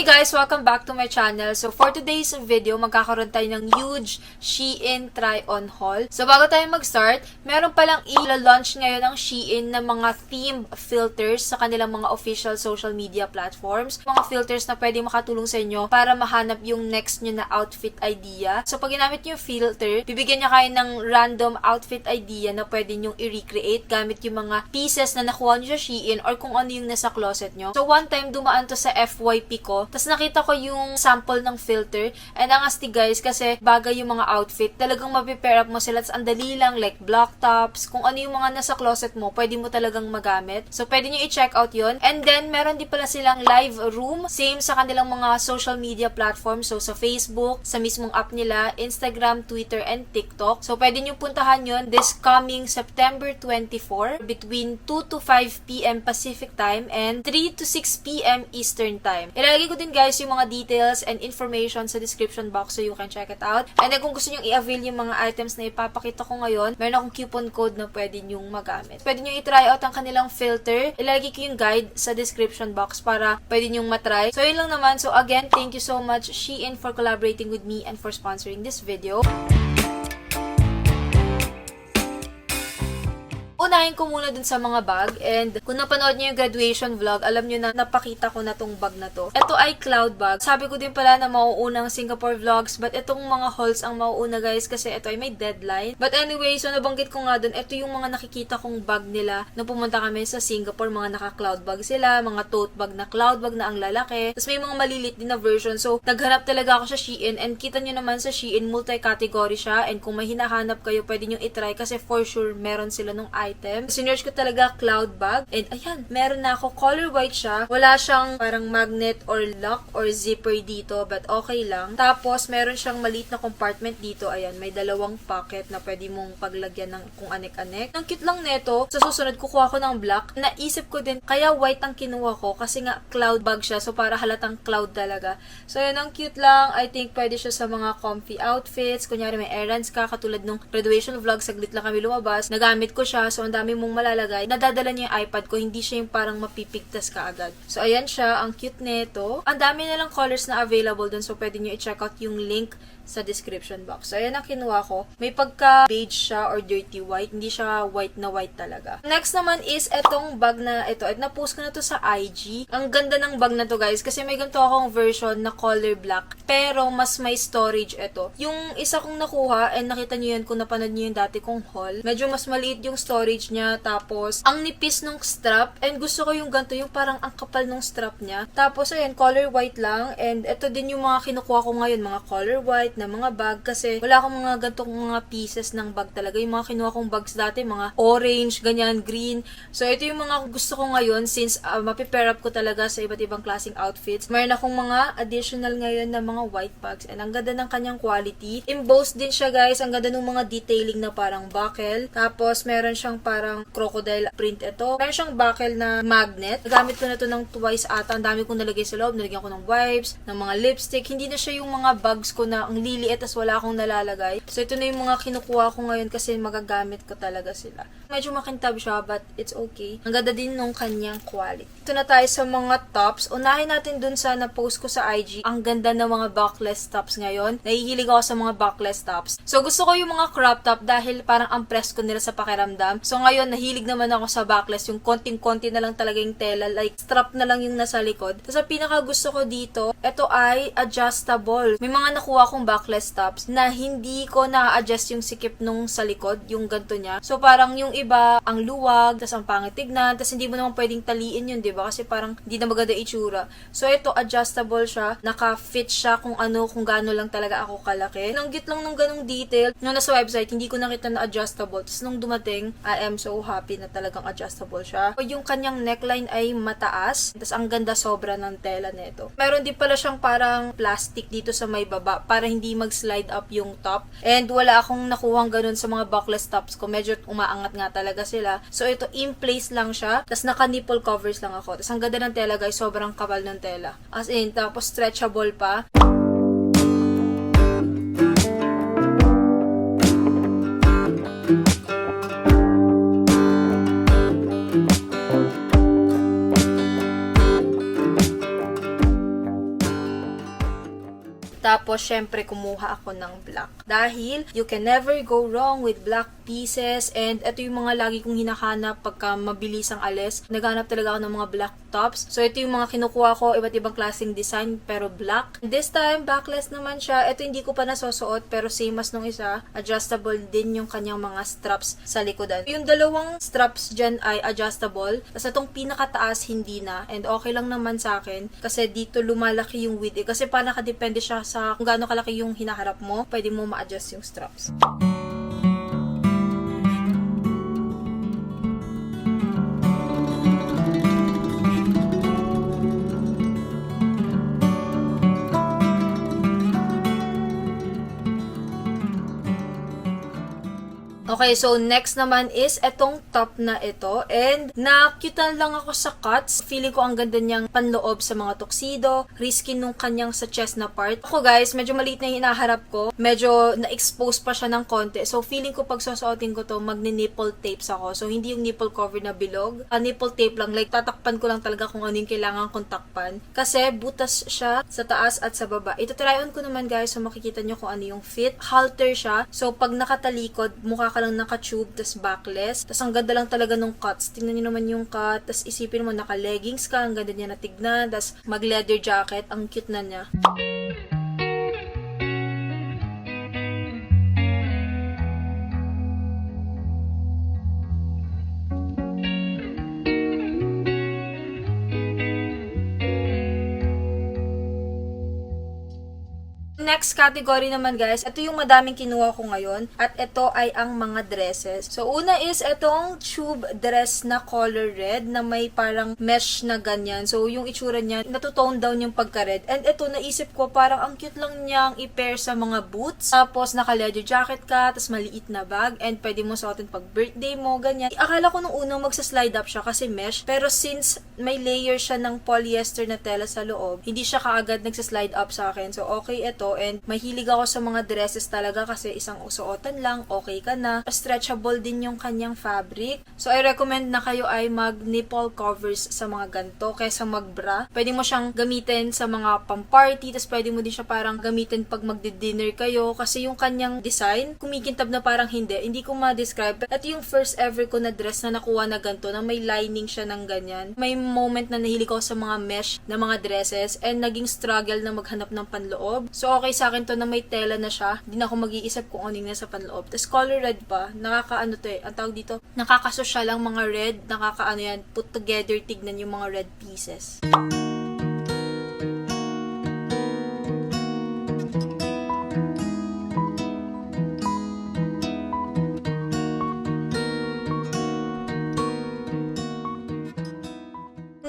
guys! Welcome back to my channel. So for today's video, magkakaroon tayo ng huge Shein try-on haul. So bago tayo mag-start, meron palang i-launch ngayon ng Shein na mga theme filters sa kanilang mga official social media platforms. Mga filters na pwede makatulong sa inyo para mahanap yung next nyo na outfit idea. So pag ginamit nyo yung filter, bibigyan niya kayo ng random outfit idea na pwede nyo i-recreate gamit yung mga pieces na nakuha nyo sa Shein or kung ano yung nasa closet nyo. So one time dumaan to sa FYP ko, tapos nakita ko yung sample ng filter, and ang astig guys, kasi bagay yung mga outfit, talagang mapipair up mo sila, at ang dali lang, like block tops, kung ano yung mga nasa closet mo, pwede mo talagang magamit. So pwede nyo i-check out yun. And then, meron din pala silang live room, same sa kanilang mga social media platforms, so sa Facebook, sa mismong app nila, Instagram, Twitter, and TikTok. So pwede nyo puntahan yun this coming September 24, between 2 to 5 p.m. Pacific time, and 3 to 6 p.m. Eastern time. Ilalagay ko din guys yung mga details and information sa description box so you can check it out. And then kung gusto nyo i-avail yung mga items na ipapakita ko ngayon, meron akong coupon code na pwede nyong magamit. Pwede nyo i-try out ang kanilang filter. Ilalagay ko yung guide sa description box para pwede nyong matry. So yun lang naman. So again, thank you so much Shein for collaborating with me and for sponsoring this video. Unahin ko muna dun sa mga bag, and kung napanood niyo yung graduation vlog, alam niyo na napakita ko na tong bag na to. Ito ay cloud bag. Sabi ko din pala na mauunang Singapore vlogs, but itong mga hauls ang mauuna guys kasi ito ay may deadline. But anyway, so nabanggit ko nga dun, ito yung mga nakikita kong bag nila nung pumunta kami sa Singapore. Mga naka-cloud bag sila, mga tote bag na cloud bag na ang lalaki. Tapos may mga malilit din na version. So naghanap talaga ako sa Shein, and kita nyo naman sa Shein, multi-category siya, and kung may hinahanap kayo, pwede nyo itry kasi for sure meron sila nung item. Sinerge ko talaga cloud bag, and ayan, meron na ako. Color white siya. Wala siyang parang magnet or lock or zipper dito, but okay lang. Tapos meron siyang maliit na compartment dito. Ayan, may dalawang pocket na pwede mong paglagyan ng kung anek-anek. Ang cute lang neto. Sa susunod kukuha ko ng black. Naisip ko din, kaya white ang kinuha ko kasi nga cloud bag siya, so para halatang cloud talaga. So ayan, ang cute lang. I think pwede siya sa mga comfy outfits. Kunyari may errands ka, katulad nung graduation vlog, saglit lang kami lumabas. Nagamit ko siya, so ang dami mong malalagay. Nadadala niya yung iPad ko, hindi siya yung parang mapipigtas ka agad. So ayan siya, ang cute nito. Ang dami na lang colors na available dun, so pwede niyo i-check out yung link sa description box. So, ayan ang kinuha ko. May pagka-beige siya or dirty white. Hindi siya white na white talaga. Next naman is etong bag na ito. At na-post ko na to sa IG. Ang ganda ng bag na to guys kasi may ganito akong version na color black. Pero mas may storage ito. Yung isa kong nakuha, and nakita nyo yan kung napanood nyo yung dati kong haul. Medyo mas maliit yung storage niya. Tapos, ang nipis nung strap. And gusto ko yung ganito, yung parang ang kapal nung strap niya. Tapos, ayan, color white lang. And ito din yung mga kinukuha ko ngayon. Mga color white na mga bag kasi wala akong mga gantong mga pieces ng bag talaga. Yung mga kinuha kong bags dati, mga orange, ganyan, green. So, ito yung mga gusto ko ngayon since mapipair up ko talaga sa iba't ibang klaseng outfits. Mayroon akong mga additional ngayon na mga white bags, and ang ganda ng kanyang quality. Embossed din siya guys. Ang ganda ng mga detailing na parang buckle. Tapos, meron siyang parang crocodile print ito. Meron siyang buckle na magnet. Nagamit ko na to ng twice ata. Ang dami kong nalagay sa loob. Nalagyan ko ng wipes, ng mga lipstick. Hindi na siya yung mga bags ko na ang liliit tas wala akong nalalagay. So, ito na yung mga kinukuha ko ngayon kasi magagamit ko talaga sila. Medyo makintab siya, but it's okay. Ang ganda din nung kanyang quality. Ito na tayo sa mga tops. Unahin natin dun sa na-post ko sa IG. Ang ganda ng mga backless tops ngayon. Nahihilig ako sa mga backless tops. So, gusto ko yung mga crop top dahil parang ang press ko nila sa pakiramdam. So, ngayon, nahilig naman ako sa backless. Yung konting-konti na lang talaga yung tela. Like, strap na lang yung nasa likod. Tapos, ang pinaka gusto ko dito, ito ay adjustable. May mga nakuha akong backless tops na hindi ko na-adjust yung sikip nung sa likod, yung ganto niya. So, parang yung iba, ang luwag, tas ang pangit tignan, tas hindi mo naman pwedeng taliin yun, diba? Kasi parang hindi na maganda itsura. So, ito, adjustable siya. Naka-fit siya kung ano, kung gaano lang talaga ako kalaki. Nanggit lang nung ganong detail. Nung nasa website, hindi ko nakita na adjustable. Tapos, nung dumating, I am so happy na talagang adjustable siya. Yung kanyang neckline ay mataas. Tas, ang ganda sobra ng tela nito. Meron din pala siyang parang plastic dito sa may baba para hindi mag-slide up yung top. And wala akong nakuhang ganun sa mga backless tops ko. Medyo umaangat nga talaga sila. So, ito, in place lang siya. Tapos, naka-nipple covers lang ako. Tapos, ang ganda ng tela, guys. Sobrang kapal ng tela. As in, tapos stretchable pa. Tapos, syempre, kumuha ako ng black. Dahil, you can never go wrong with black pieces. And ito yung mga lagi kong hinahanap pagka mabilis ang alis. Naghanap talaga ako ng mga black tops. So, ito yung mga kinukuha ko, iba't ibang klaseng design, pero black. This time, backless naman siya. Ito hindi ko pa nasusuot, pero same as nung isa. Adjustable din yung kanyang mga straps sa likodan. Yung dalawang straps dyan ay adjustable. Tapos itong pinakataas, hindi na. And okay lang naman sa akin. Kasi dito lumalaki yung width. Kasi pa nakadepende siya sa kung gaano kalaki yung hinaharap mo. Pwede mo ma-adjust yung straps. Okay, so next naman is etong top na ito. And nakyutan lang ako sa cuts. Feeling ko ang ganda niyang panloob sa mga tuxedo. Risky nung kanyang sa chest na part. Ako guys, medyo maliit na yung hinaharap ko. Medyo na-expose pa siya ng konti. So feeling ko pag susuotin ko to, magni-nipple tapes ako. So hindi yung nipple cover na bilog. Nipple tape lang. Like tatakpan ko lang talaga kung ano yung kailangan kong takpan. Kasi butas siya sa taas at sa baba. Ito try on ko naman guys. So makikita nyo kung ano yung fit. Halter siya. So pag nakatalikod, mukha ka lang naka-tube, tas backless. Tas ang ganda lang talaga nung cuts. Tingnan niyo naman yung cut. Tas isipin mo, naka-leggings ka. Ang ganda niya na tignan. Tas mag-leather jacket. Ang cute na niya. Next category naman guys, ito yung madaming kinuha ko ngayon at ito ay ang mga dresses. So una is itong tube dress na color red na may parang mesh na ganyan. So yung itsura niya, natutone down yung pagka-red. And ito naisip ko parang ang cute lang niyang i-pair sa mga boots. Tapos naka-leather jacket ka, tapos maliit na bag and pwede mo suotin pag birthday mo, ganyan. Akala ko nung unang magsa-slide up siya kasi mesh, pero since may layer siya ng polyester na tela sa loob, hindi siya kaagad nagsa-slide up sa akin. So okay ito. And mahilig ako sa mga dresses talaga kasi isang usuotan lang, okay ka na. Stretchable din yung kanyang fabric. So, I recommend na kayo ay mag-nipple covers sa mga ganito kaysa mag-bra. Pwede mo siyang gamitin sa mga pang-party, tapos pwede mo din siya parang gamitin pag magdi-dinner kayo kasi yung kanyang design, kumikintab na parang hindi ko ma-describe. Ito yung first ever ko na dress na nakuha na ganito, na may lining siya ng ganyan. May moment na nahilig ako sa mga mesh na mga dresses and naging struggle na maghanap ng panloob. So, okay sa akin to na may tela na siya. Hindi na ako mag-iisip kung ano yung nasa panloob. Tapos color red pa. Nakakaano to eh. Ang tawag dito, nakakasosyal ang mga red. Nakakaano yan. Put together, tignan yung mga red pieces.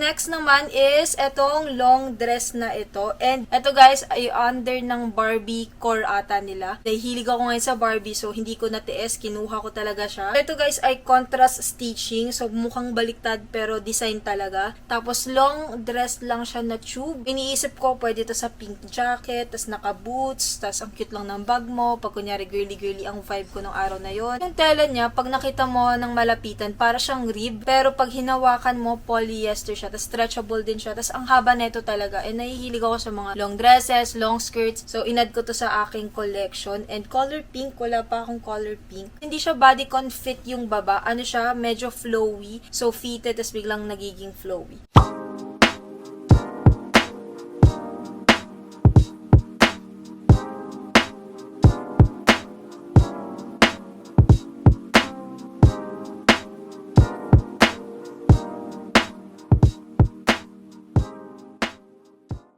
Next naman is etong long dress na ito. And ito guys ay under ng Barbie core ata nila. Nahihilig ako ngayon sa Barbie so hindi ko natiis. Kinuha ko talaga siya. Ito guys ay contrast stitching. So mukhang baliktad pero design talaga. Tapos long dress lang siya na tube. Iniisip ko pwede ito sa pink jacket. Tas naka boots. Tas ang cute lang ng bag mo. Pag kunyari girly ang vibe ko nung araw na yon. Yung tela niya pag nakita mo ng malapitan para siyang rib. Pero pag hinawakan mo polyester siya. Tas stretchable din siya. Tas ang haba nito talaga. And nahihilig ako sa mga long dresses, long skirts. So inad ko to sa aking collection. And color pink, wala pa akong color pink. Hindi siya bodycon fit yung baba. Ano siya, medyo flowy. So fitted, tas biglang nagiging flowy.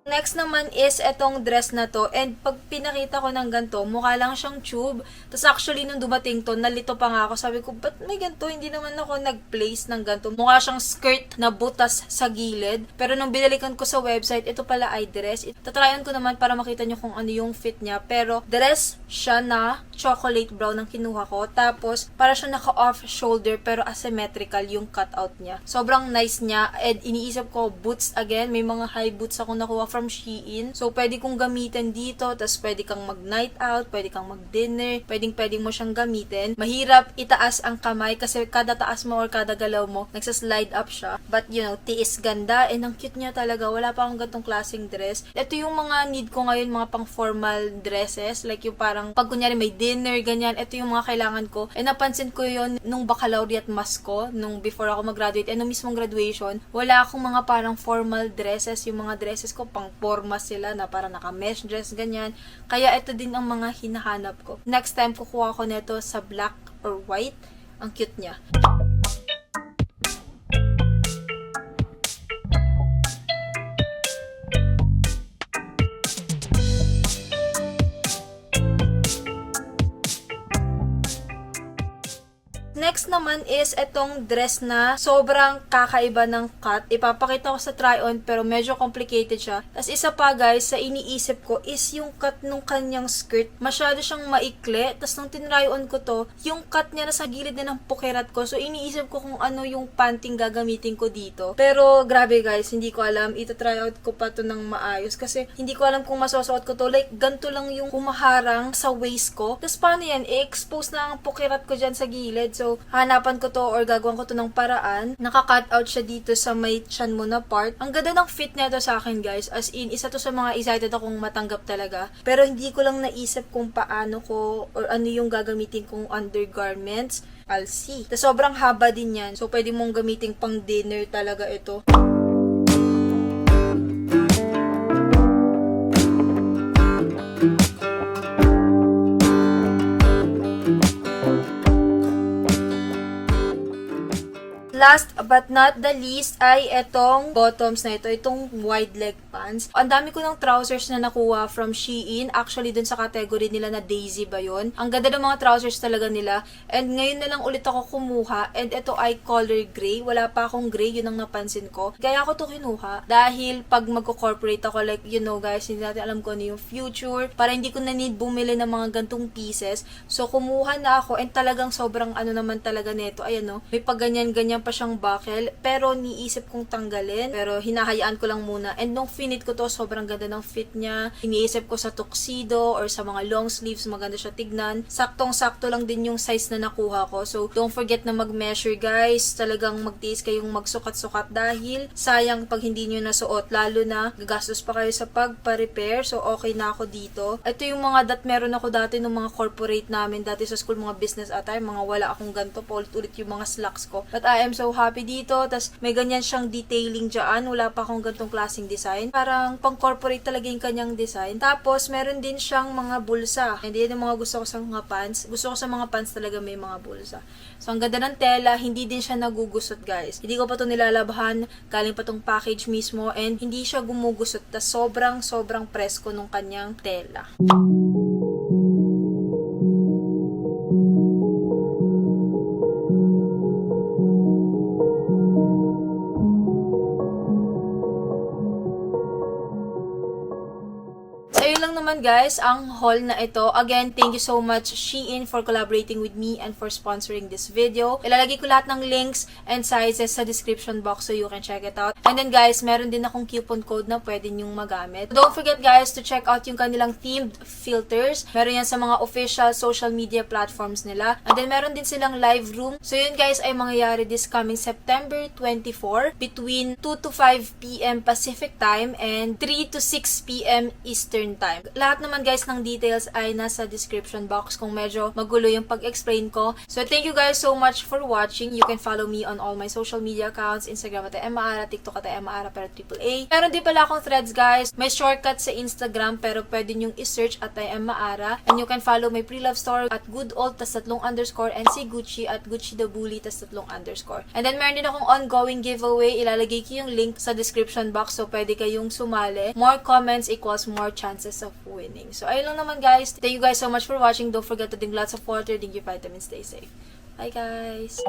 Next naman is etong dress na to. And pag pinakita ko ng ganito, mukha lang siyang tube. Tapos actually nung dumating to, nalito pa nga ako. Sabi ko, ba't may ganito? Hindi naman ako nag-place ng ganito. Mukha siyang skirt na butas sa gilid. Pero nung binalikan ko sa website, ito pala ay dress. Tatryan ko naman para makita nyo kung ano yung fit niya. Pero dress siya na chocolate brown ang kinuha ko. Tapos para siya naka-off shoulder pero asymmetrical yung cutout niya. Sobrang nice niya. And iniisip ko, boots again. May mga high boots ako nakuha from Shein. So, pwede kong gamitin dito, tas pwede kang mag-night out, pwede kang mag-dinner, pwedeng mo siyang gamitin. Mahirap itaas ang kamay kasi kada taas mo or kada galaw mo, nagsaslide up siya. But, you know, tiis ganda, and ang cute niya talaga. Wala pa akong gantong klaseng dress. Ito yung mga need ko ngayon, mga pang formal dresses, like yung parang, pag kunyari may dinner, ganyan, ito yung mga kailangan ko. And napansin ko yun nung baccalaureate mass ko, nung before ako mag-graduate, and nung mismong graduation, wala akong mga parang formal dresses. Yung mga dresses ko, pang forma sila, na parang naka-mesh dress, ganyan. Kaya ito din ang mga hinahanap ko. Next time, kukuha ko nito sa black or white. Ang cute niya. Next naman is itong dress na sobrang kakaiba ng cut. Ipapakita ko sa try-on pero medyo complicated siya. As isa pa guys, sa iniisip ko is yung cut nung kanyang skirt. Masyado siyang maikli. Tapos nung tinry-on ko to, yung cut niya nasa gilid na ng pukirat ko. So iniisip ko kung ano yung panting gagamitin ko dito. Pero grabe guys, hindi ko alam. Ita-try out ko pa to ng maayos. Kasi hindi ko alam kung masusuot ko to. Like, ganito lang yung humaharang sa waist ko. Tapos paano yan? I-expose na ang pukirat ko dyan sa gilid. So, hanapan ko to or gagawin ko to ng paraan. Naka-cut out siya dito sa may chan mo na part. Ang ganda ng fit nito sa akin guys. As in, isa to sa mga excited akong matanggap talaga. Pero hindi ko lang naisip kung paano ko or ano yung gagamitin kong undergarments. I'll see. Tas sobrang haba din yan. So, pwede mong gamitin pang dinner talaga ito. Last but not the least ay itong bottoms na ito, itong wide leg pants. Ang dami ko ng trousers na nakuha from Shein. Actually, dun sa category nila na Daisy ba yun? Ang ganda ng mga trousers talaga nila. And ngayon na lang ulit ako kumuha. And ito ay color gray. Wala pa akong gray, yun ang napansin ko. Kaya ako to kinuha. Dahil pag magko-corporate ako, like, you know guys, hindi natin alam ko ano yung future. Para hindi ko na need bumili ng mga gantong pieces. So, kumuha na ako. And talagang sobrang ano naman talaga nito. Ayan no, may pag ganyan-ganyan pa siyang buckle, pero niisip kong tanggalin, pero hinahayaan ko lang muna. And nung finit ko to, sobrang ganda ng fit niya. Iniisip ko sa tuxedo or sa mga long sleeves, maganda siya tignan. Saktong-sakto lang din yung size na nakuha ko. So, don't forget na mag-measure guys. Talagang magtiis kayong magsukat-sukat dahil sayang pag hindi nyo nasuot, lalo na gagastos pa kayo sa pagpa-repair. So, okay na ako dito. Ito yung mga meron ako dati ng mga corporate namin, dati sa school, mga business attire, mga wala akong ganito, paulit-ulit yung mga slacks ko. But I am so happy dito. Tas may ganyan siyang detailing dyan. Wala pa akong gantong klaseng design. Parang pang-corporate talaga yung kanyang design. Tapos, meron din siyang mga bulsa. Hindi yan yung mga gusto ko sa mga pants. Gusto ko sa mga pants talaga may mga bulsa. So, ang ganda ng tela. Hindi din siya nagugusot, guys. Hindi ko pa to nilalabhan. Galing pa tong package mismo. And hindi siya gumugusot. Tas sobrang presko nung kanyang tela. Naman guys, ang haul na ito. Again, thank you so much Shein for collaborating with me and for sponsoring this video. Ilalagay ko lahat ng links and sizes sa description box so you can check it out. And then guys, meron din akong coupon code na pwede nyong magamit. Don't forget guys to check out yung kanilang themed filters. Meron yan sa mga official social media platforms nila. And then meron din silang live room. So yun guys ay mangyayari this coming September 24 between 2 to 5 p.m. Pacific time and 3 to 6 p.m. Eastern time. Lahat naman guys ng details ay nasa description box kung medyo magulo yung pag-explain ko. So thank you guys so much for watching. You can follow me on all my social media accounts. Instagram at Emmaara, TikTok at Emmaara pero AAA. Meron din pala akong threads guys. May shortcut sa Instagram pero pwede nyong i-search at Emmaara. And you can follow my pre-love store at goodold tas _ and si Gucci at Gucci the Bully tas _ And then meron din akong ongoing giveaway. Ilalagay ko yung link sa description box so pwede kayong sumali. More comments equals more chances of winning. So, ayun lang naman guys. Thank you guys so much for watching. Don't forget to drink lots of water, drink your vitamins, stay safe. Bye guys!